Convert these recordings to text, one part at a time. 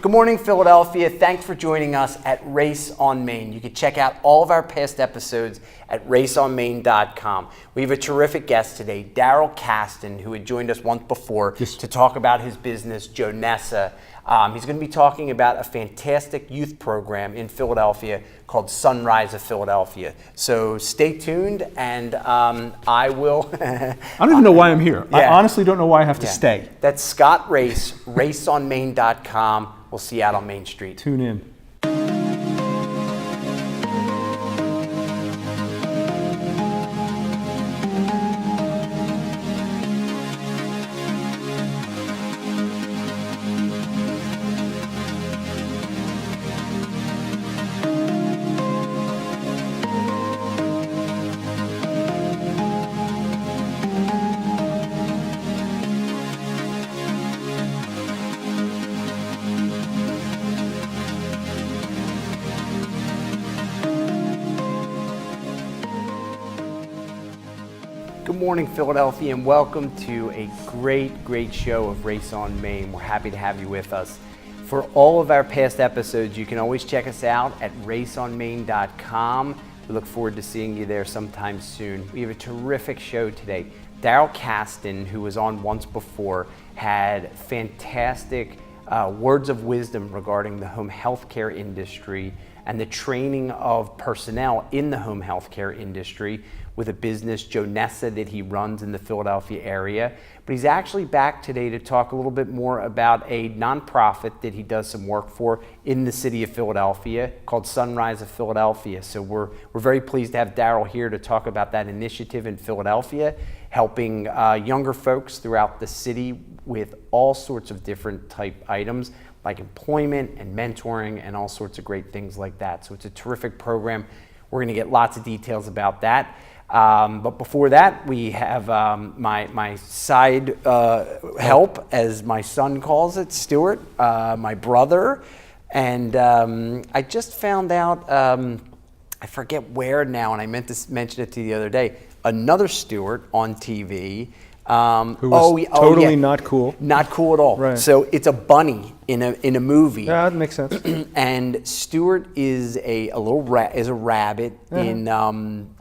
Good morning, Philadelphia. Thanks for joining us at Race on Main. You can check out all of our past episodes at raceonmain.com. We have a terrific guest today, Darrel Castor, who had joined us once before to talk about his business, Jonessa. He's going to be talking about a fantastic youth program in Philadelphia called Sunrise of Philadephia. So stay tuned, and I will... I don't even know why I'm here. Yeah. I honestly don't know why I have to stay. That's Scott Race, raceonmain.com. We'll see you out on Main Street. Tune in. Good morning, Philadelphia, and welcome to a great show of Race on Main. We're happy to have you with us. For all of our past episodes, you can always check us out at raceonmain.com. We look forward to seeing you there sometime soon. We have a terrific show today. Darrel Castor, who was on once before, had fantastic words of wisdom regarding the home healthcare industry and the training of personnel in the home healthcare industry with a business, Jonessa, that he runs in the Philadelphia area. But he's actually back today to talk a little bit more about a nonprofit that he does some work for in the city of Philadelphia called Sunrise of Philadephia. So we're very pleased to have Darrel here to talk about that initiative in Philadelphia, helping younger folks throughout the city with all sorts of different type items like employment and mentoring and all sorts of great things like that. So it's a terrific program. We're going to get lots of details about that. But before that, we have my side help, as my son calls it, Stuart, my brother. And I just found out, I forget where now, and I meant to mention it to you the other day, another Stuart on TV. Who was totally not cool. Not cool at all. Right. So it's a bunny in a movie. Yeah, that makes sense. And Stuart is a rabbit in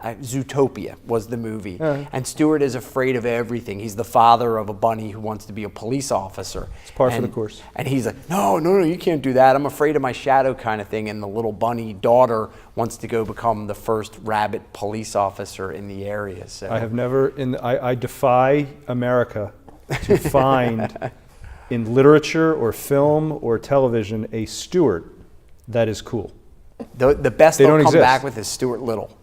Zootopia was the movie. And Stuart is afraid of everything. He's the father of a bunny who wants to be a police officer. It's par for the course. And he's like, no, you can't do that. I'm afraid of my shadow, kind of thing. And the little bunny daughter wants to go become the first rabbit police officer in the area. So I have never, I defy America to find in literature or film or television a Stuart that is cool. The best they they'll don't come exist. back with is Stuart Little.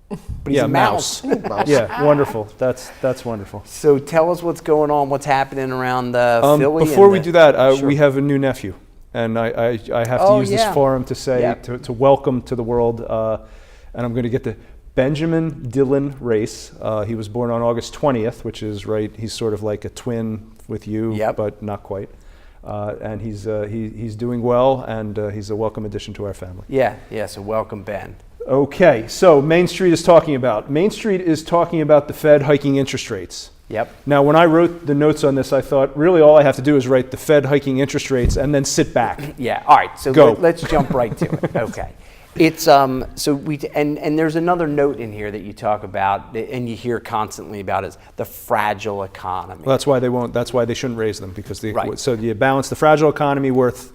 But he's a mouse. Yeah, wonderful. That's wonderful. So tell us what's going on, what's happening around Philly. Before we do that, we have a new nephew. And I have to use this forum to say, to welcome to the world, and I'm going to get the Benjamin Dylan Race. He was born on August 20th, which is right. He's sort of like a twin with you, but not quite. And he's doing well, and he's a welcome addition to our family. Yeah. So welcome, Ben. Okay, so Main Street is talking about the Fed hiking interest rates. Yep. Now, when I wrote the notes on this, I thought really all I have to do is write the Fed hiking interest rates and then sit back. Yeah. All right. So let's jump right to it. Okay. It's and there's another note in here that you talk about and you hear constantly about is the fragile economy. Well, that's why they shouldn't raise them, because so you balance the fragile economy with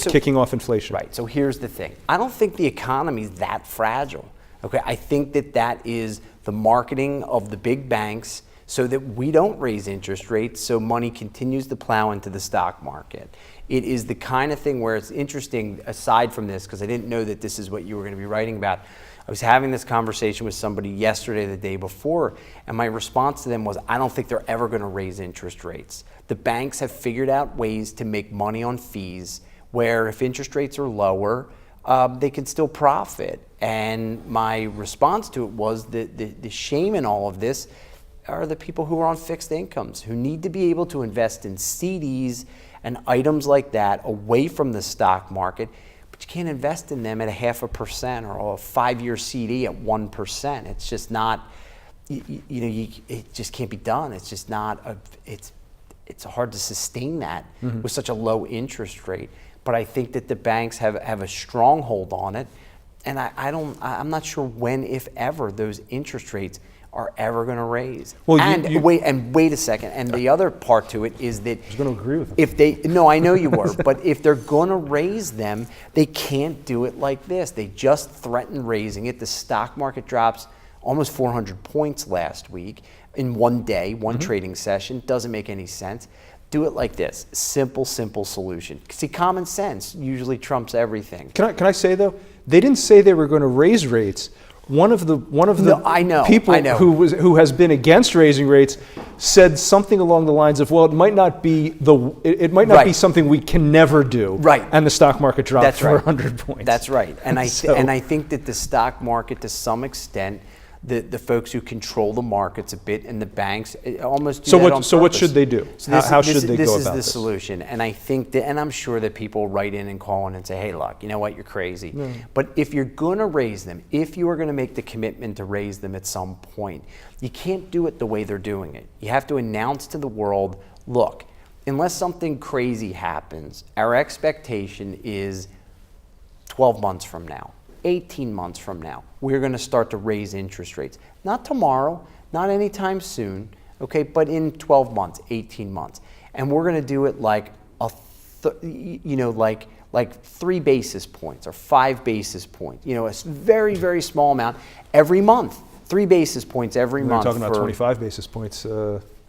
kicking off inflation. Right. So here's the thing. I don't think the economy is that fragile. Okay. I think that is the marketing of the big banks so that we don't raise interest rates, so money continues to plow into the stock market. It is the kind of thing where it's interesting, aside from this, because I didn't know that this is what you were going to be writing about. I was having this conversation with somebody yesterday, the day before, and my response to them was, I don't think they're ever going to raise interest rates. The banks have figured out ways to make money on fees where if interest rates are lower, they can still profit. And my response to it was the shame in all of this are the people who are on fixed incomes, who need to be able to invest in CDs and items like that away from the stock market, but you can't invest in them at 0.5% or a 5-year CD at 1%. It's just not, it just can't be done. It's just not, it's hard to sustain that with such a low interest rate. but I think that the banks have a stronghold on it. And I'm not sure when, if ever, those interest rates are ever going to raise. Well, wait a second. And the other part to it is that I was going to agree with them. No, I know you were, but if they're going to raise them, they can't do it like this. They just threatened raising it. The stock market drops almost 400 points last week in one day, one trading session. Doesn't make any sense. Do it like this. Simple solution. See, common sense usually trumps everything. Can I say though? They didn't say they were going to raise rates. One of the people who has been against raising rates said something along the lines of, well, it might not be be something we can never do. Right. And the stock market dropped 400 points. That's right. And I think that the stock market, to some extent, the folks who control the markets a bit and the banks almost do that on purpose. So what should they do? How should they go about this? This is the solution. And I think that, and I'm sure that people write in and call in and say, hey, look, you know what, you're crazy. But if you're going to raise them, if you are going to make the commitment to raise them at some point, you can't do it the way they're doing it. You have to announce to the world, look, unless something crazy happens, our expectation is 12 months from now, 18 months from now, we're going to start to raise interest rates. Not tomorrow, not anytime soon, okay, but in 12 months, 18 months. And we're going to do it like like 3 basis points or 5 basis points, a very, very small amount every month. 3 basis points every month. We were talking about 25 basis points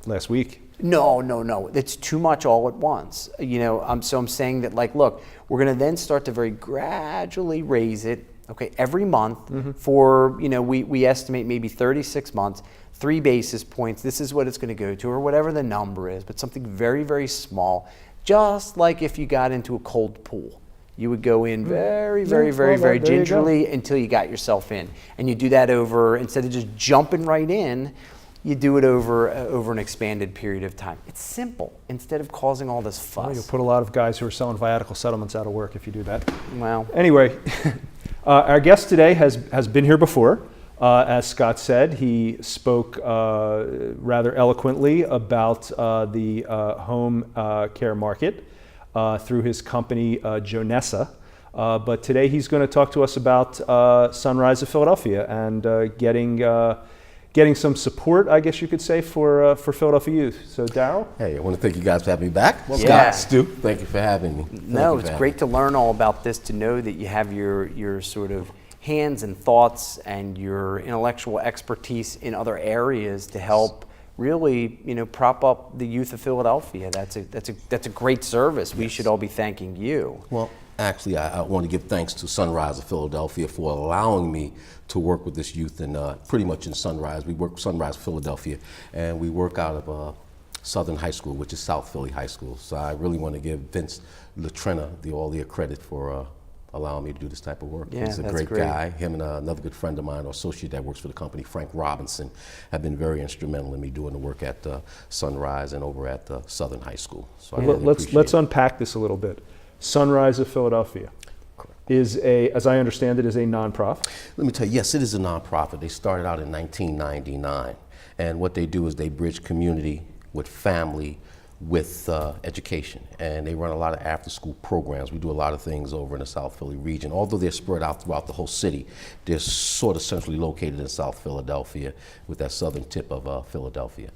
last week. No. It's too much all at once. So I'm saying that, like, look, we're going to then start to very gradually raise it, okay, every month for, we estimate maybe 36 months, 3 basis points. This is what it's going to go to, or whatever the number is, but something very, very small. Just like if you got into a cold pool. You would go in very, very, very, very gingerly until you got yourself in. And you do that over, instead of just jumping right in, you do it over an expanded period of time. It's simple, instead of causing all this fuss. Well, you'll put a lot of guys who are selling viatical settlements out of work if you do that. Well. Anyway, our guest today has been here before. As Scott said, he spoke rather eloquently about the home care market through his company, Jonessa. But today he's going to talk to us about Sunrise of Philadephia and getting some support, I guess you could say, for Philadelphia youth. So, Darrel? Hey, I want to thank you guys for having me back. Well, Scott, Stu, thank you for having me. It's great to learn all about this, to know that you have your sort of hands and thoughts and your intellectual expertise in other areas to help really, prop up the youth of Philadelphia. That's a great service. We should all be thanking you. Well, actually, I want to give thanks to Sunrise of Philadephia for allowing me to work with this youth and pretty much in Sunrise. We work with Sunrise of Philadephia, and we work out of Southern High School, which is South Philly High School. So I really want to give Vince Latrina all the credit for allowing me to do this type of work. Yeah, he's a great guy. Him and another good friend of mine, or associate that works for the company, Frank Robinson, have been very instrumental in me doing the work at Sunrise and over at Southern High School. So let's unpack this a little bit. Sunrise of Philadephia is as I understand it, is a nonprofit. Let me tell you, yes, it is a nonprofit. They started out in 1999, and what they do is they bridge community with family, with education, and they run a lot of after-school programs. We do a lot of things over in the South Philly region. Although they're spread out throughout the whole city, they're sort of centrally located in South Philadelphia with that southern tip of Philadelphia.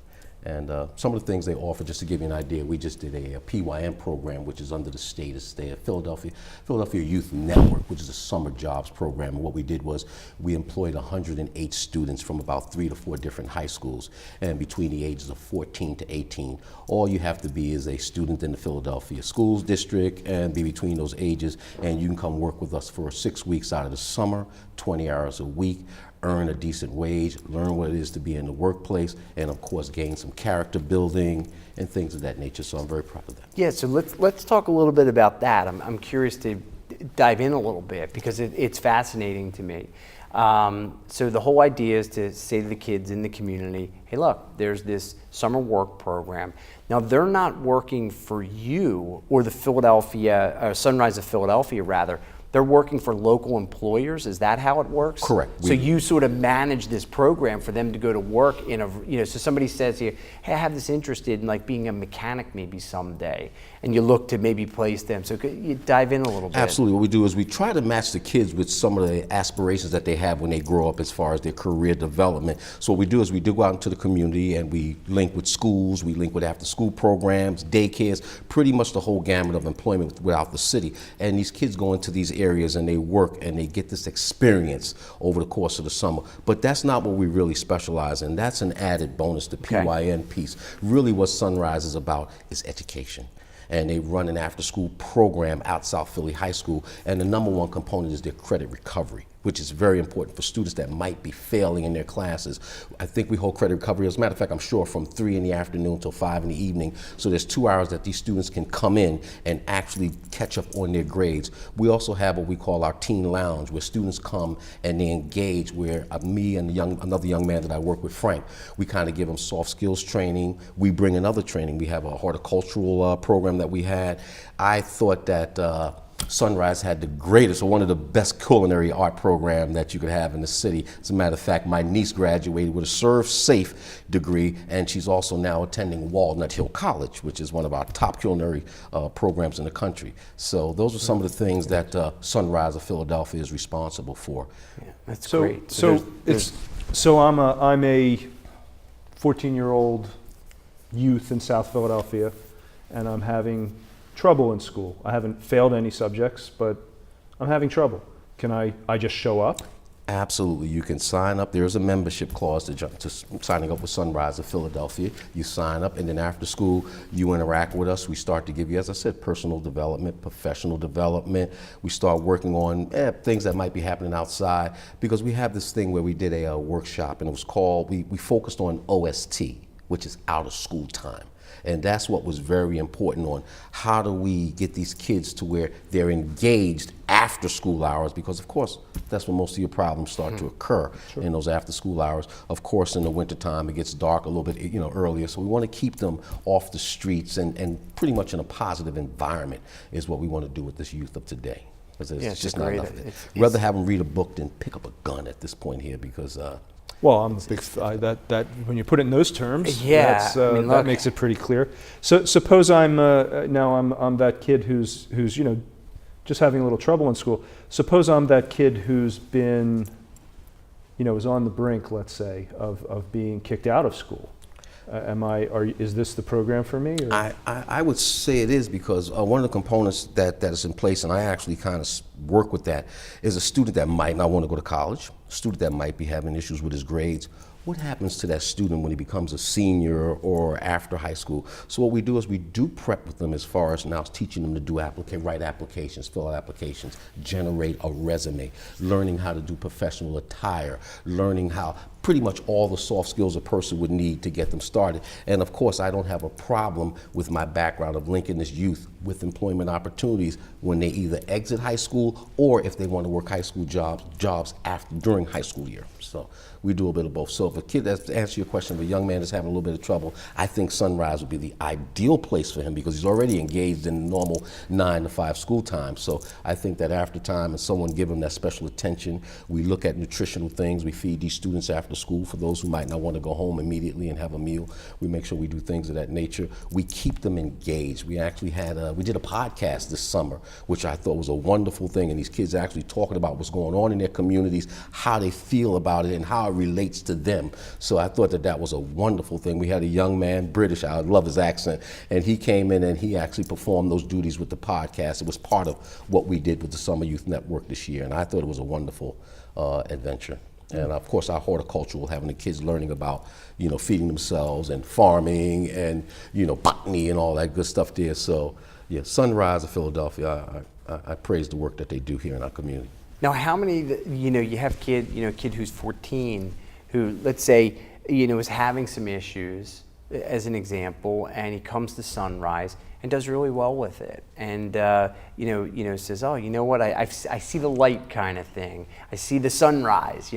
And some of the things they offer, just to give you an idea, we just did a PYM program, which is under the state of Philadelphia Youth Network, which is a summer jobs program. And what we did was we employed 108 students from about 3 to 4 different high schools, and between the ages of 14 to 18. All you have to be is a student in the Philadelphia Schools District and be between those ages, and you can come work with us for 6 weeks out of the summer, 20 hours a week, earn a decent wage, learn what it is to be in the workplace, and of course gain some character building and things of that nature. So I'm very proud of that. Yeah, so let's talk a little bit about that. I'm curious to dive in a little bit because it's fascinating to me. So the whole idea is to say to the kids in the community, hey, look, there's this summer work program. Now, they're not working for you or the Sunrise of Philadephia, rather. they're working for local employers. Is that how it works? Correct. So you sort of manage this program for them to go to work in a, so somebody says here, hey, I have this interested in like being a mechanic maybe someday, and you look to maybe place them. So could you dive in a little bit? Absolutely. What we do is we try to match the kids with some of the aspirations that they have when they grow up as far as their career development. So what we do is we do go out into the community and we link with schools, we link with after school programs, daycares, pretty much the whole gamut of employment without the city. And these kids go into these areas and they work and they get this experience over the course of the summer. But that's not what we really specialize in. That's an added bonus, the PYN piece. Really what Sunrise is about is education. And they run an after-school program out South Philly High School, and the number one component is their credit recovery, which is very important for students that might be failing in their classes. I think we hold credit recovery, as a matter of fact, I'm sure from 3 in the afternoon till 5 in the evening. So there's 2 hours that these students can come in and actually catch up on their grades. We also have what we call our teen lounge, where students come and they engage, where me and another young man that I work with, Frank, we kind of give them soft skills training. We bring another training. We have a horticultural program that we had. I thought that Sunrise had the greatest, or one of the best culinary art program that you could have in the city. As a matter of fact, my niece graduated with a Serve Safe degree, and she's also now attending Walnut Hill College, which is one of our top culinary programs in the country. So those are some of the things that Sunrise of Philadephia is responsible for. Yeah, that's great. So I'm a 14-year-old youth in South Philadelphia, and I'm having trouble in school. I haven't failed any subjects, but I'm having trouble. Can I just show up? Absolutely. You can sign up. There's a membership clause to signing up with Sunrise of Philadephia. You sign up, and then after school, you interact with us. We start to give you, as I said, personal development, professional development. We start working on things that might be happening outside, because we have this thing where we did a workshop, and it was called, we focused on OST, which is out of school time. And that's what was very important on how do we get these kids to where they're engaged after school hours, because of course that's when most of your problems start to occur in those after school hours. Of course in the wintertime it gets dark a little bit earlier, so we want to keep them off the streets and pretty much in a positive environment is what we want to do with this youth of today. Because it's just not enough. Rather have them read a book than pick up a gun at this point here, because well, I'm a big that when you put it in those terms, that makes it pretty clear. So suppose I'm I'm that kid who's just having a little trouble in school. Suppose I'm that kid who's been is on the brink, let's say, of being kicked out of school. Is this the program for me? Or? I would say it is, because one of the components that is in place, and I actually kind of work with that, is a student that might not want to go to college, a student that might be having issues with his grades. What happens to that student when he becomes a senior or after high school? So what we do is we do prep with them as far as now teaching them to do write applications, fill out applications, generate a resume, learning how to do professional attire, learning how pretty much all the soft skills a person would need to get them started. And of course, I don't have a problem with my background of linking this youth with employment opportunities when they either exit high school or if they want to work high school jobs during high school year. So we do a bit of both. So if a kid, to answer your question, if a young man is having a little bit of trouble, I think Sunrise would be the ideal place for him, because he's already engaged in normal 9 to 5 school time. So I think that after time, and someone give him that special attention, we look at nutritional things. We feed these students after school for those who might not want to go home immediately and have a meal. We make sure we do things of that nature. We keep them engaged. We actually we did a podcast this summer, which I thought was a wonderful thing, and these kids are actually talking about what's going on in their communities, how they feel about it, and how it relates to them. So I thought that was a wonderful thing. We had a young man, British, I love his accent, and he came in and he actually performed those duties with the podcast. It was part of what we did with the Summer Youth Network this year, and I thought it was a wonderful adventure. And of course our horticultural, having the kids learning about, feeding themselves and farming and, botany and all that good stuff there. So yeah, Sunrise of Philadephia, I praise the work that they do here in our community. Now, how many, you have a kid who's 14 who, let's say, is having some issues, as an example, and he comes to Sunrise and does really well with it, and says, oh, you know what, I see the light kind of thing. I see the sunrise.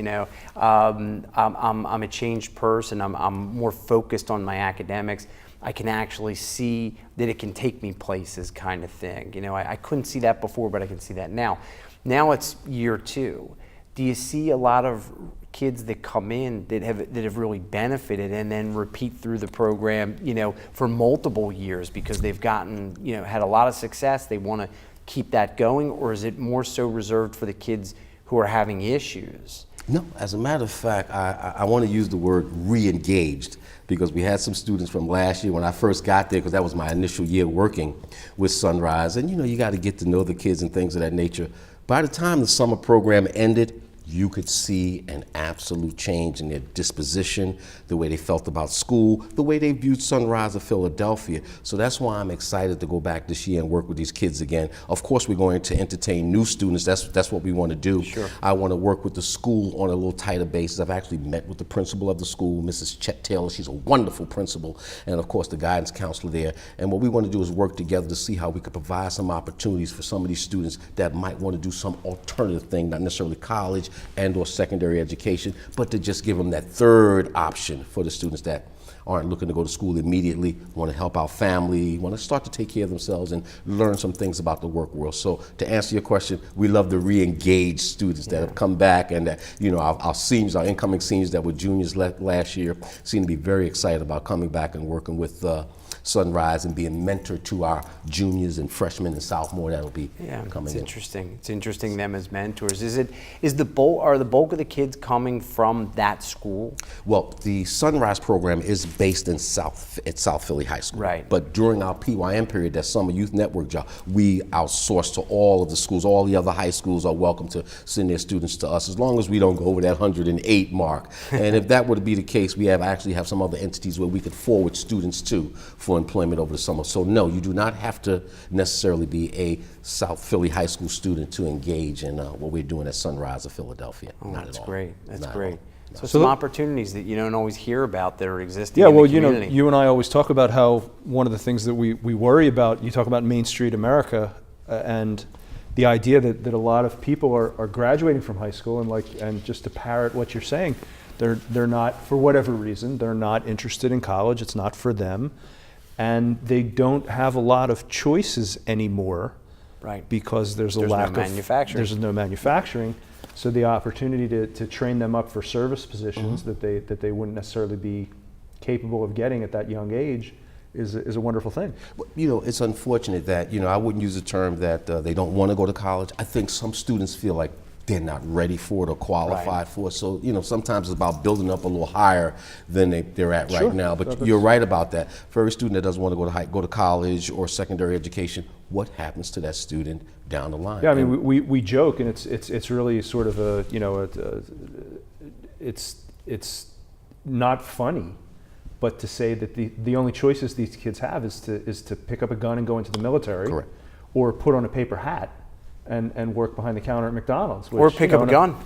I'm a changed person. I'm more focused on my academics. I can actually see that it can take me places, kind of thing. I couldn't see that before, but I can see that now. Now it's year 2. Do you see a lot of kids that come in that have really benefited and then repeat through the program, for multiple years because they've gotten, had a lot of success, they want to keep that going? Or is it more so reserved for the kids who are having issues? No, as a matter of fact, I want to use the word re-engaged, because we had some students from last year when I first got there, because that was my initial year working with Sunrise, and you got to get to know the kids and things of that nature. By the time the summer program ended, you could see an absolute change in their disposition, the way they felt about school, the way they viewed Sunrise of Philadephia. So that's why I'm excited to go back this year and work with these kids again. Of course, we're going to entertain new students. That's what we want to do. Sure. I want to work with the school on a little tighter basis. I've actually met with the principal of the school, Mrs. Chet Taylor. She's a wonderful principal, and of course the guidance counselor there. And what we want to do is work together to see how we could provide some opportunities for some of these students that might want to do some alternative thing, not necessarily college and or secondary education, but to just give them that third option for the students that aren't looking to go to school immediately, want to help out family, want to start to take care of themselves and learn some things about the work world. So to answer your question, we love the re-engaged students that have come back, and that, our seniors, our incoming seniors that were juniors last year, seem to be very excited about coming back and working with Sunrise and being mentored to our juniors and freshmen and sophomore that'll be coming in. Interesting. It's interesting them as mentors. Are the bulk of the kids coming from that school? Well, the Sunrise program is based at South Philly High School. Right. But during our PYM period, that summer youth network job, we outsource to all of the schools. All the other high schools are welcome to send their students to us, as long as we don't go over that 108 mark. And if that were to be the case, we actually have some other entities where we could forward students to for employment over the summer. So no, you do not have to necessarily be a South Philly High School student to engage in what we're doing at Sunrise of Philadephia. Oh, not that's at all. great. That's Not great. at all. So some opportunities that you don't always hear about that are existing Yeah, in well, the community. you and I always talk about how one of the things that we worry about, you talk about Main Street America, and the idea that a lot of people are graduating from high school, and just to parrot what you're saying, they're not, for whatever reason, they're not interested in college. It's not for them. And they don't have a lot of choices anymore, right? Because there's no lack of manufacturing. There's no manufacturing, so the opportunity to train them up for service positions that they wouldn't necessarily be capable of getting at that young age is a wonderful thing. It's unfortunate that I wouldn't use the term that they don't want to go to college. I think some students feel like they're not ready for it or qualified for it. So, sometimes it's about building up a little higher than they're at right now. But you're right about that. For every student that doesn't want to go to college or secondary education, what happens to that student down the line? Yeah, I mean, we joke, and it's really sort of it's not funny, but to say that the only choices these kids have is to pick up a gun and go into the military, Correct. Or put on a paper hat and work behind the counter at McDonald's, or pick up a gun.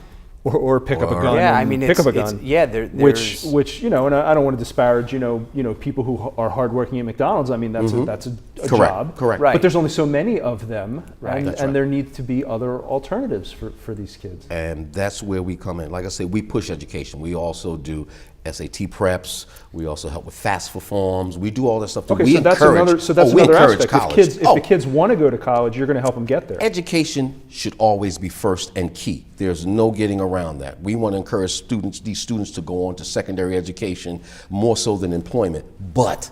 Or pick up a gun. Yeah, I mean, pick up a gun. There's which and I don't want to disparage people who are hardworking at McDonald's. I mean, that's a job. Correct. Right. But there's only so many of them, Right. and there needs to be other alternatives for these kids. And that's where we come in. Like I say, we push education. We also do SAT preps. We also help with FAFSA forms. We do all that stuff. Okay, we so that's encourage, another aspect. college. If the kids want to go to college, you're going to help them get there. Education should always be first and key. There's no getting around that. We want to encourage these students to go on to secondary education more so than employment. But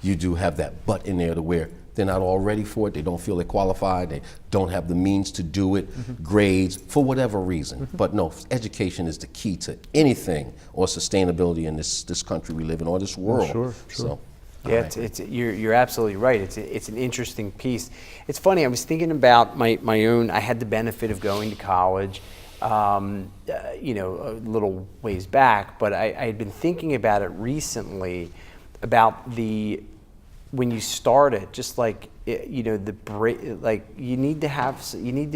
you do have that but in there to where they're not all ready for it. They don't feel they're qualified. They don't have the means to do it, grades, for whatever reason. But no, education is the key to anything or sustainability in this country we live in, or this world. Sure. So, Yeah, you're absolutely right. It's an interesting piece. It's funny. I was thinking about my own. I had the benefit of going to college, a little ways back, but I had been thinking about it recently, about when you start it, just like you need to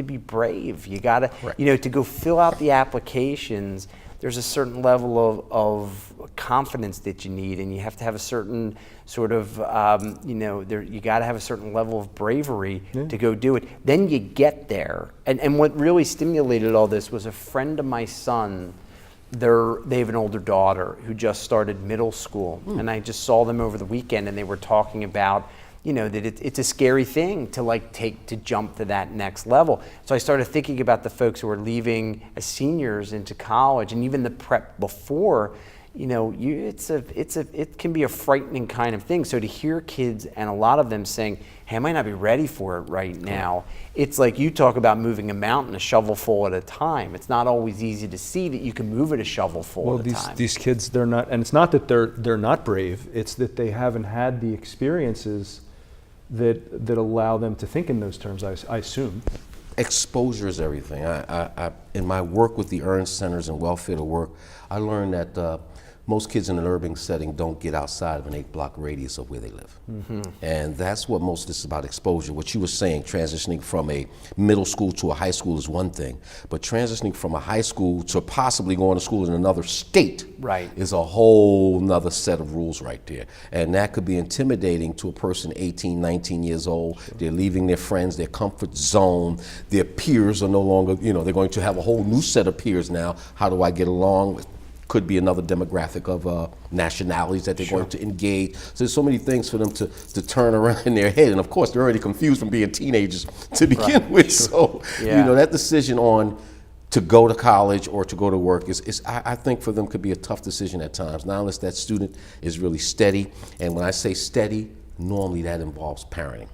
be brave. You gotta, to go fill out the applications. there's a certain level of confidence that you need, and you have to have a certain sort of, you got to have a certain level of bravery to go do it. Then you get there. And what really stimulated all this was a friend of my son. They have an older daughter who just started middle school, and I just saw them over the weekend, and they were talking about, that it's a scary thing to jump to that next level. So I started thinking about the folks who are leaving as seniors into college, and even the prep before. It can be a frightening kind of thing. So to hear kids, and a lot of them saying, hey, I might not be ready for it right now. It's like you talk about moving a mountain a shovelful at a time. It's not always easy to see that you can move it a shovelful at a time. These kids, they're not, and it's not that they're not brave, it's that they haven't had the experiences that allow them to think in those terms, I assume. Exposure is everything. I in my work with the Earn Centers and Welfare to Work, I learned that most kids in an urban setting don't get outside of an 8-block radius of where they live. And that's what most of this is about, exposure. What you were saying, transitioning from a middle school to a high school is one thing, but transitioning from a high school to possibly going to school in another state is a whole nother set of rules right there. And that could be intimidating to a person 18, 19 years old. They're leaving their friends, their comfort zone, their peers are no longer, they're going to have a whole new set of peers now. How do I get along with? Could be another demographic of nationalities that they're going to engage. So there's so many things for them to turn around in their head. And of course, they're already confused from being teenagers to begin with. So, that decision on to go to college or to go to work is I think for them could be a tough decision at times. Now, unless that student is really steady. And when I say steady, normally that involves parenting.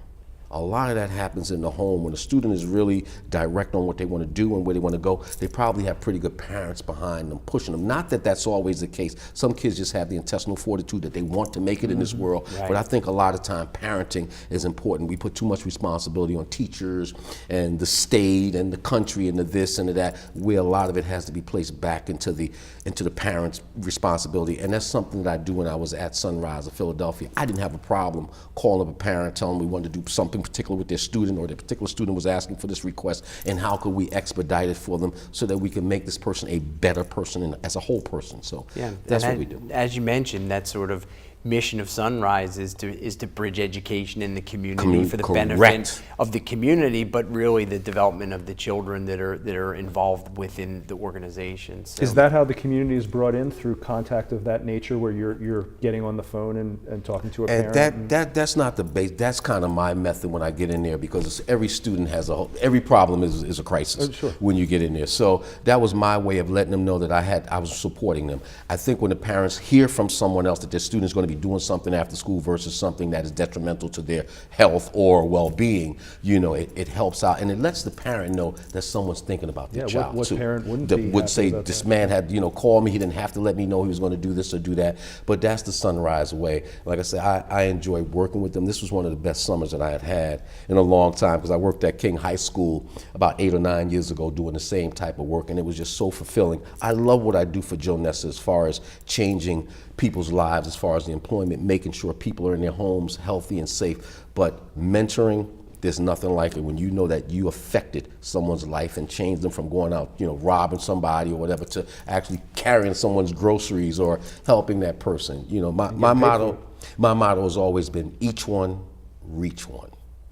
A lot of that happens in the home. When a student is really direct on what they want to do and where they want to go, they probably have pretty good parents behind them, pushing them. Not that that's always the case. Some kids just have the intestinal fortitude that they want to make it in this world. But I think a lot of time parenting is important. We put too much responsibility on teachers and the state and the country and the this and the that, where a lot of it has to be placed back into the parents' responsibility. And that's something that I do when I was at Sunrise of Philadephia. I didn't have a problem calling up a parent, telling them we wanted to do something particular with their student, or the particular student was asking for this request, and how could we expedite it for them so that we can make this person a better person as a whole person. So that's what we do. As you mentioned, that sort of mission of Sunrise is to bridge education in the community for the benefit of the community, but really the development of the children that are involved within the organization. So, is that how the community is brought in, through contact of that nature, where you're getting on the phone and talking to a parent? That's not the base. That's kind of my method when I get in there, because every student has every problem is a crisis when you get in there. So that was my way of letting them know that I was supporting them. I think when the parents hear from someone else that their student's going to be doing something after school versus something that is detrimental to their health or well-being, it helps out, and it lets the parent know that someone's thinking about their child. What too. Parent would say, this man had called me, he didn't have to let me know he was going to do this or do that. But that's the Sunrise way. Like I said, I enjoy working with them. This was one of the best summers that I had in a long time, because I worked at King High School about 8 or 9 years ago doing the same type of work, and it was just so fulfilling. I love what I do for Joe Nessa as far as changing people's lives, as far as the employment, making sure people are in their homes healthy and safe. But mentoring, there's nothing like it when you know that you affected someone's life and changed them from going out, robbing somebody or whatever, to actually carrying someone's groceries or helping that person. My motto has always been each one, reach one.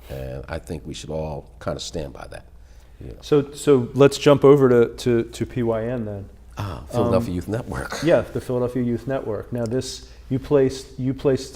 And I think we should all kind of stand by that. So let's jump over to PYN then. Philadelphia Youth Network. Yeah, the Philadelphia Youth Network. Now you placed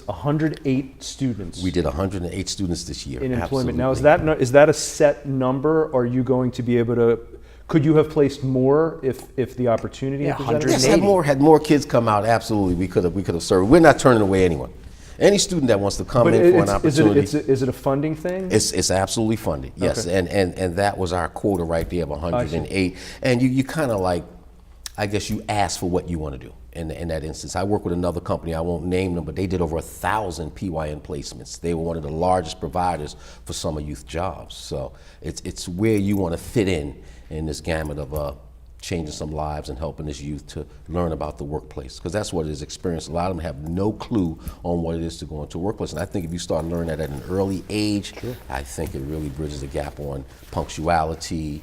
108 students. We did 108 students this year in employment. Absolutely. Now is that a set number? Or are you going to be able to? Could you have placed more if the opportunity presented? Yes, had more kids come out. Absolutely, we could have served. We're not turning away anyone. Any student that wants to come in for an opportunity. Is it a funding thing? It's absolutely funded. Yes, okay. and that was our quota right there of 108. And you kind of like, I guess you ask for what you want to do in that instance. I work with another company, I won't name them, but they did over 1,000 PYN placements. They were one of the largest providers for summer youth jobs. So it's where you want to fit in this gamut of changing some lives and helping this youth to learn about the workplace, because that's what it is, experience. A lot of them have no clue on what it is to go into a workplace, and I think if you start learning that at an early age, I think it really bridges the gap on punctuality,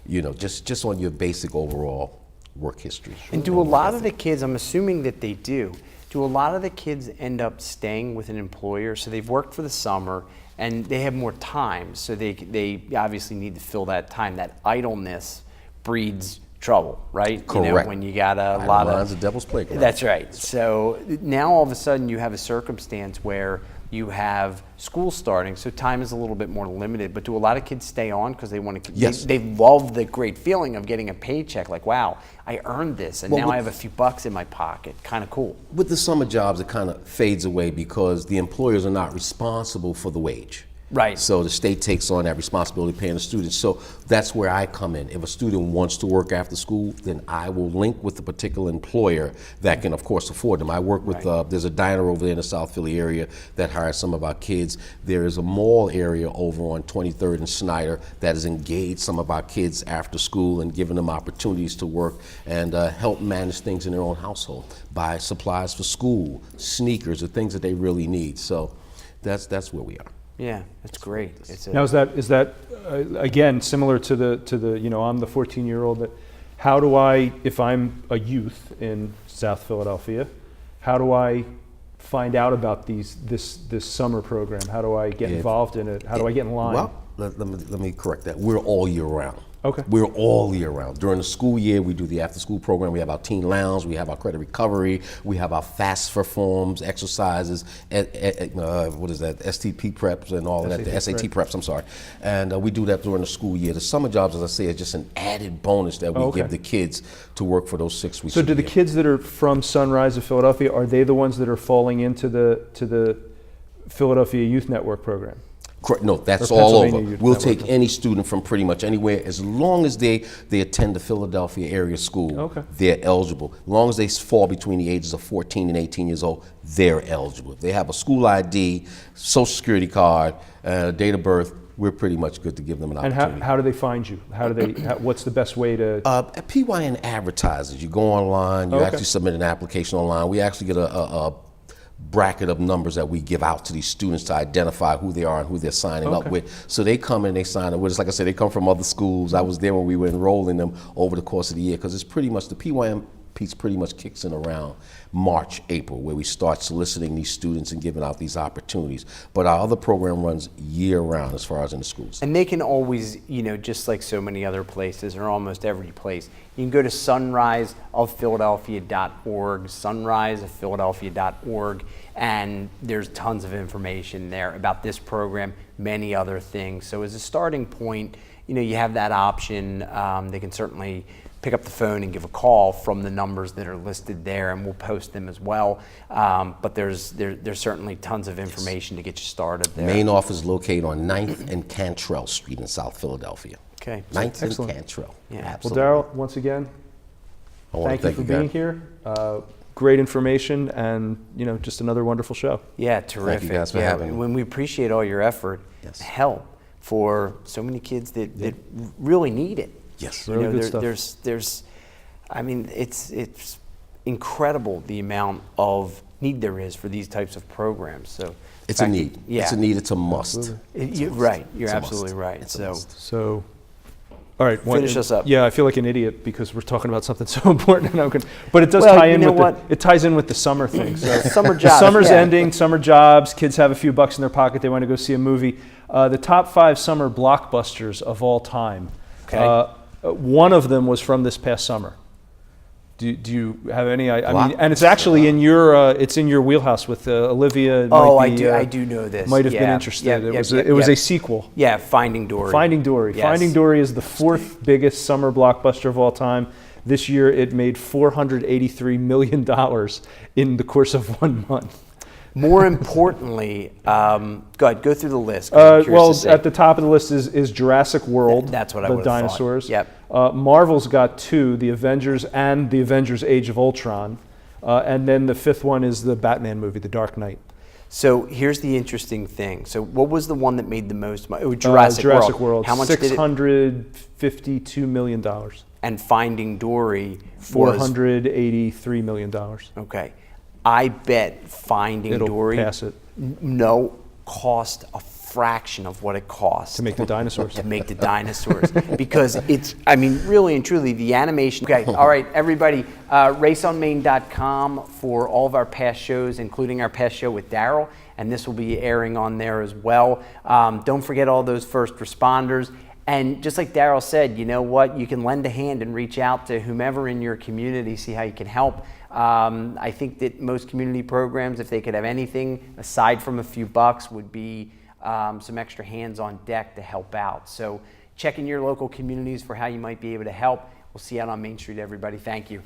just on your basic overall work history. And do a lot of the kids, I'm assuming that they do a lot of the kids end up staying with an employer? So they've worked for the summer and they have more time, so they obviously need to fill that time. That idleness breeds trouble, right? Correct. You know, when you got a lot of the devil's playground. That's right. So now all of a sudden you have a circumstance where you have school starting, so time is a little bit more limited. But do a lot of kids stay on because they want to? Yes. They love the great feeling of getting a paycheck. Like, wow, I earned this, and now I have a few bucks in my pocket. Kind of cool. With the summer jobs, it kind of fades away because the employers are not responsible for the wage. Right. So the state takes on that responsibility paying the students. So that's where I come in. If a student wants to work after school, then I will link with the particular employer that can, of course, afford them. I work with, there's a diner over there in the South Philly area that hires some of our kids. There is a mall area over on 23rd and Snyder that has engaged some of our kids after school and given them opportunities to work and help manage things in their own household, buy supplies for school, sneakers, the things that they really need. So that's where we are. Yeah, that's great. Now is that again similar to the you know, I'm the 14-year-old that how do I, if I'm a youth in South Philadelphia, how do I find out about this summer program? How do I get involved in it? How do I get in line? Well, let me correct that. We're all year round. Okay. We're all year round. During the school year, we do the after school program. We have our teen lounge, we have our credit recovery, we have our FAFSA forms, exercises, what is that, STP preps and all of that, the SAT preps, I'm sorry. And we do that during the school year. The summer jobs, as I say, is just an added bonus that we give the kids to work for those 6 weeks. So do the kids that are from Sunrise of Philadephia, are they the ones that are falling into the Philadelphia Youth Network program? No, that's all over. We'll take any student from pretty much anywhere as long as they attend the Philadelphia area school. Okay. They're eligible. As long as they fall between the ages of 14 and 18 years old, they're eligible. If they have a school ID, social security card, date of birth, we're pretty much good to give them an opportunity. And how do they find you? How do they? What's the best way to? PYN advertises. You go online. You actually submit an application online. We actually get a bracket of numbers that we give out to these students to identify who they are and who they're signing up with. So they come and they sign up with us. Like I said, they come from other schools. I was there when we were enrolling them over the course of the year because it's pretty much, the PYM piece pretty much kicks in around March, April, where we start soliciting these students and giving out these opportunities. But our other program runs year round as far as in the schools. And they can always, you know, just like so many other places or almost every place, you can go to sunriseofphiladelphia.org, sunriseofphiladelphia.org, and there's tons of information there about this program, many other things. So as a starting point, you know, you have that option. They can certainly pick up the phone and give a call from the numbers that are listed there, and we'll post them as well. But there's certainly tons of information to get you started there. Main office is located on 9th and Cantrell Street in South Philadelphia. Okay. 9th and Cantrell. Yeah. Absolutely. Well, Darrel, once again, thank you for being here. Great information, and you know, just another wonderful show. Yeah, terrific. Thank you guys for having me. When we appreciate all your effort, help for so many kids that really need it. Yes, you know, there's, I mean, it's incredible the amount of need there is for these types of programs. So it's a need. Yeah, it's a need. It's a must. Right, you're absolutely right. So, all right, finish us up. Yeah, I feel like an idiot because we're talking about something so important, and but it does tie in with it ties in with the summer thing. So summer jobs. The summer's ending. Summer jobs. Kids have a few bucks in their pocket. They want to go see a movie. The top 5 summer blockbusters of all time. Okay. One of them was from this past summer. Do you have any? I mean, and it's actually in your wheelhouse with Olivia. I do know this. Might have been interested. It was a sequel. Yeah, Finding Dory. Finding Dory. Yes. Finding Dory is the 4th biggest summer blockbuster of all time. This year, it made $483 million in the course of 1 month. More importantly, go ahead, go through the list. Well, at the top of the list is Jurassic World. That's what I would would have dinosaurs. Thought. Yep. Marvel's got 2, The Avengers and The Avengers Age of Ultron. And then the 5th one is the Batman movie, The Dark Knight. So here's the interesting thing. So what was the one that made the most money? Oh, Jurassic World. How much $652 million. And Finding Dory $483 million. Okay. I bet Finding Dory pass it. cost a fraction of what it costs to make the dinosaurs. To make the dinosaurs, because it's, I mean, really and truly, the animation. Okay, all right, everybody, raceonmain.com for all of our past shows, including our past show with Darrel, and this will be airing on there as well. Don't forget all those first responders. And just like Darrel said, you know what? You can lend a hand and reach out to whomever in your community, see how you can help. I think that most community programs, if they could have anything aside from a few bucks, would be some extra hands on deck to help out. So check in your local communities for how you might be able to help. We'll see you out on Main Street, everybody. Thank you.